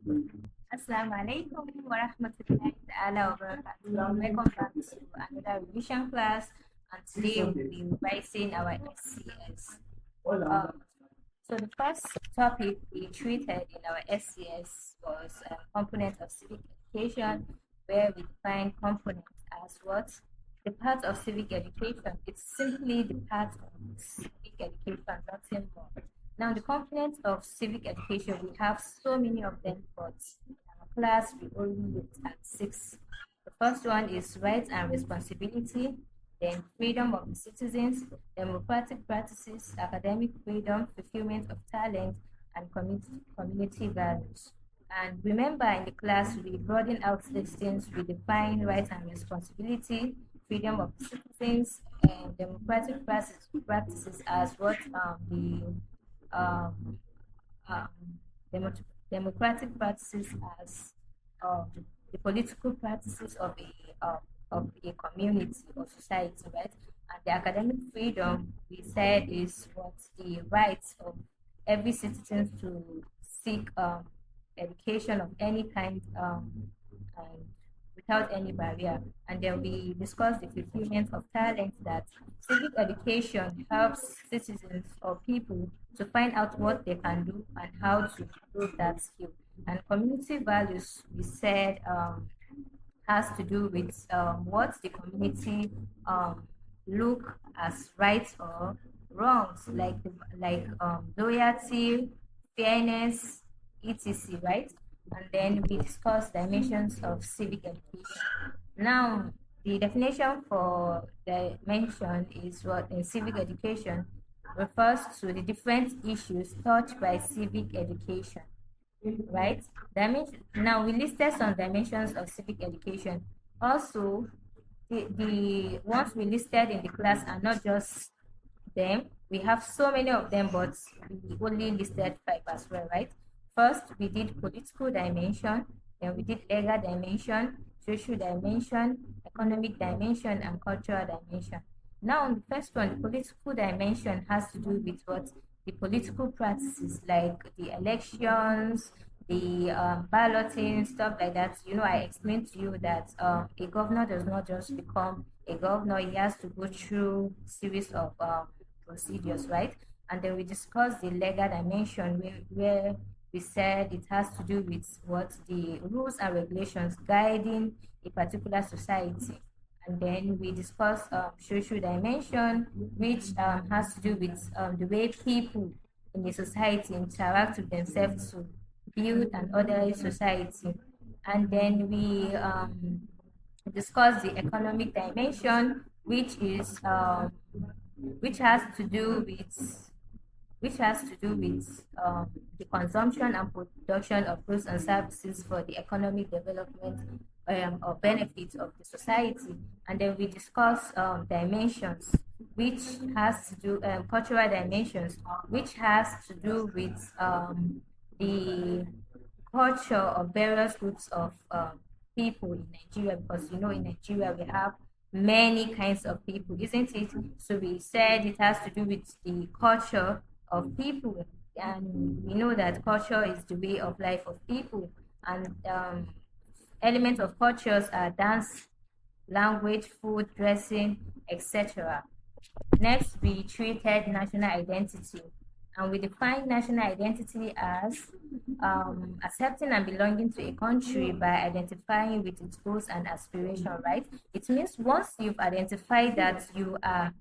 Assalamu alaikum wa rahmatullahi ta'ala wa barakatuh. Welcome back to another revision class, and today we'll be revising our SCS. So the first topic we treated in our SCS was component of civic education, where we define component as what? The part of civic education. It's simply the part of civic education, nothing more. Now, the components of civic education, we have so many of them, but in our class, we only looked at 6. The first one is rights and responsibility, then freedom of the citizens, democratic practices, academic freedom, fulfillment of talent, and community values. And remember, in the class, we broaden out these things. We define rights and responsibility, freedom of citizens, and democratic practices as what the um, um, democratic practices as um, the political practices of a community or society, right? And the academic freedom, we said, is what the rights of every citizen to seek education of any kind and without any barrier. And then we discussed the fulfillment of talent, that civic education helps citizens or people to find out what they can do and how to improve that skill. And community values, we said, has to do with what the community look as rights or wrongs, like loyalty, fairness, etc. Right? And then we discuss dimensions of civic education. Now, the definition for dimension is what in civic education refers to the different issues touched by civic education, right? Now we listed some dimensions of civic education. Also, the ones we listed in the class are not just them. We have so many of them, but we only listed 5 as well, right? First, we did political dimension, then we did legal dimension, social dimension, economic dimension, and cultural dimension. Now, on the first one, the political dimension has to do with what? The political practices like the elections, the balloting, stuff like that. I explained to you that a governor does not just become a governor, he has to go through series of procedures, right? And then we discussed the legal dimension where we said it has to do with what the rules and regulations guiding a particular society. And then we discussed social dimension, which has to do with the way people in the society interact with themselves to build an orderly society. And then we discussed the economic dimension, which has to do with the consumption and production of goods and services for the economic development or benefits of the society. And then we discuss dimensions, which has to do cultural dimensions, which has to do with the culture of various groups of people in Nigeria, because in Nigeria we have many kinds of people, isn't it? So we said it has to do with the culture of people, and we know that culture is the way of life of people, and elements of cultures are dance, language, food, dressing, etc. Next, we treated national identity, and we define national identity as accepting and belonging to a country by identifying with its goals and aspiration, right? It means once you've identified that you are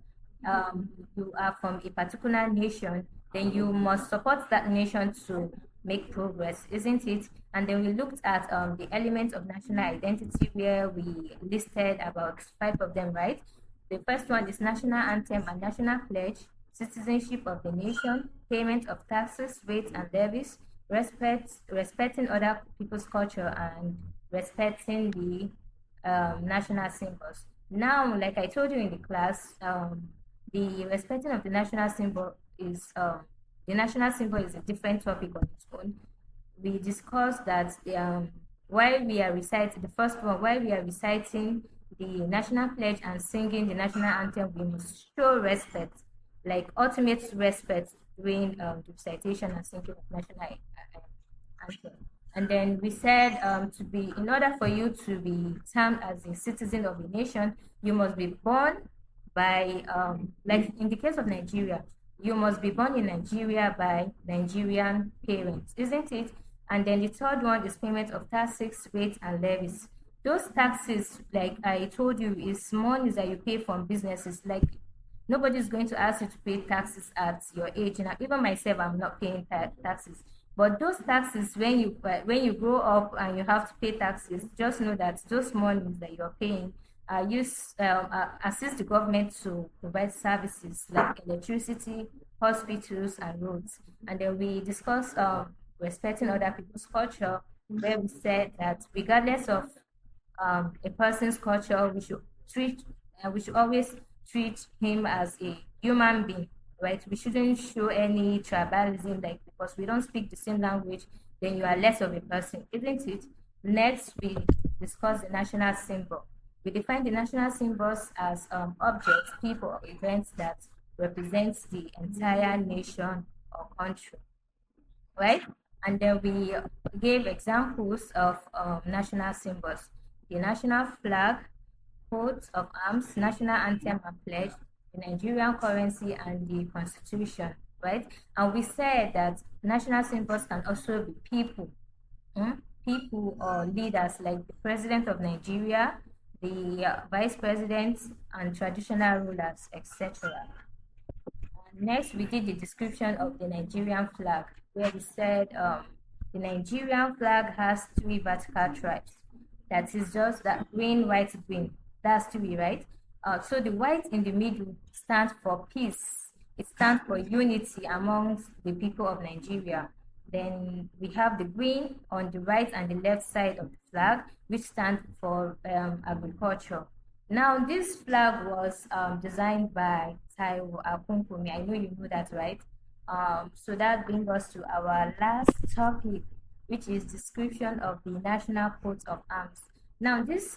from a particular nation, then you must support that nation to make progress, isn't it? And then we looked at the elements of national identity, where we listed about 5 of them, right? The first one is national anthem and national pledge, citizenship of the nation, payment of taxes, rates, and levies, respecting other people's culture, and respecting the national symbols. Now, like I told you in the class, the respecting of the national symbol is a different topic on its own. We discussed that while we are reciting the first one, while we are reciting the national pledge and singing the national anthem, we must show respect, like ultimate respect during the recitation and singing of national anthem. And then we said in order for you to be termed as a citizen of a nation, you must be born by, like in the case of Nigeria, you must be born in Nigeria by Nigerian parents, isn't it? And then the third one is payment of taxes, rates, and levies. Those taxes, like I told you, is monies that you pay from businesses. Like nobody's going to ask you to pay taxes at your age. And even myself, I'm not paying taxes. But those taxes, when you grow up and you have to pay taxes, just know that those monies that you're paying are used assist the government to provide services like electricity, hospitals, and roads. And then we discuss respecting other people's culture, where we said that regardless of a person's culture, we should always treat him as a human being, right? We shouldn't show any tribalism, like because we don't speak the same language, then you are less of a person, isn't it? Next, we discuss the national symbol. We define the national symbols as objects, people, or events that represents the entire nation or country, right? And then we gave examples of national symbols: the national flag, coats of arms, national anthem and pledge, the Nigerian currency, and the constitution, right? And we said that national symbols can also be people, people or leaders like the president of Nigeria, the vice president, and traditional rulers, etc. Next, we did the description of the Nigerian flag, where we said the Nigerian flag has three vertical stripes. That is just that green, white, green. That's three, right? So the white in the middle stands for peace. It stands for unity amongst the people of Nigeria. Then we have the green on the right and the left side of the flag, which stands for agriculture. Now, this flag was designed by Taiwo Akunkumi. I know you know that, right? So that brings us to our last topic, which is description of the national coat of arms. Now, this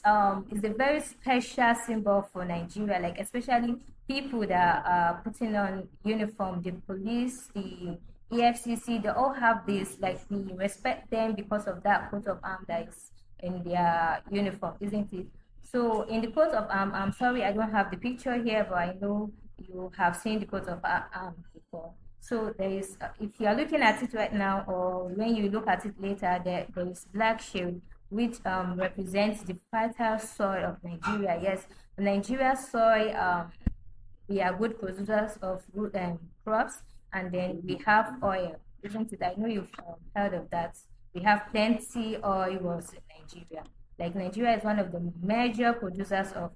is a very special symbol for Nigeria, like especially people that are putting on uniform, the police, the EFCC, they all have this, like we respect them because of that coat of arms that is in their uniform, isn't it? So in the coat of arms, I'm sorry I don't have the picture here, but I know you have seen the coat of arms before. So there is, if you are looking at it right now, or when you look at it later, there is black shade, which represents the fertile soil of Nigeria. Yes, Nigeria soil, we are good producers of good crops, and then we have oil, isn't it? I know you've heard of that. We have plenty oil was in Nigeria. Like Nigeria is one of the major producers of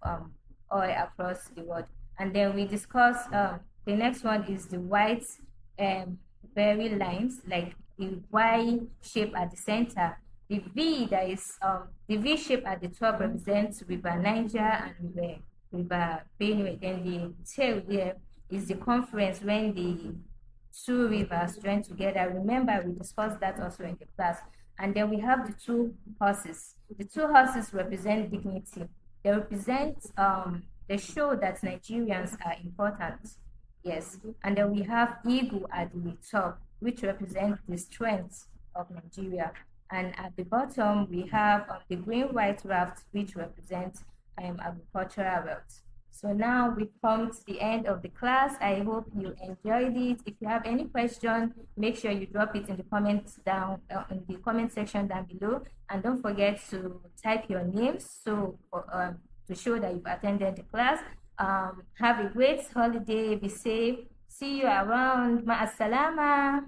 oil across the world. And then we discuss the next one is the white berry lines, like the Y shape at the center. The V that is the V shape at the top represents River Niger and River Benue. Then the tail there is the conference when the two rivers join together. Remember, we discussed that also in the class. And then we have the two horses. The two horses represent dignity. They represent, they show that Nigerians are important. Yes. And then we have eagle at the top, which represents the strength of Nigeria. And at the bottom, we have the green-white raft, which represents agricultural wealth. So now we come to the end of the class. I hope you enjoyed it. If you have any question, make sure you drop it in the comments down in the comment section down below, and don't forget to type your names so to show that you've attended the class. Have a great holiday. Be safe. See you around. Ma'asalama.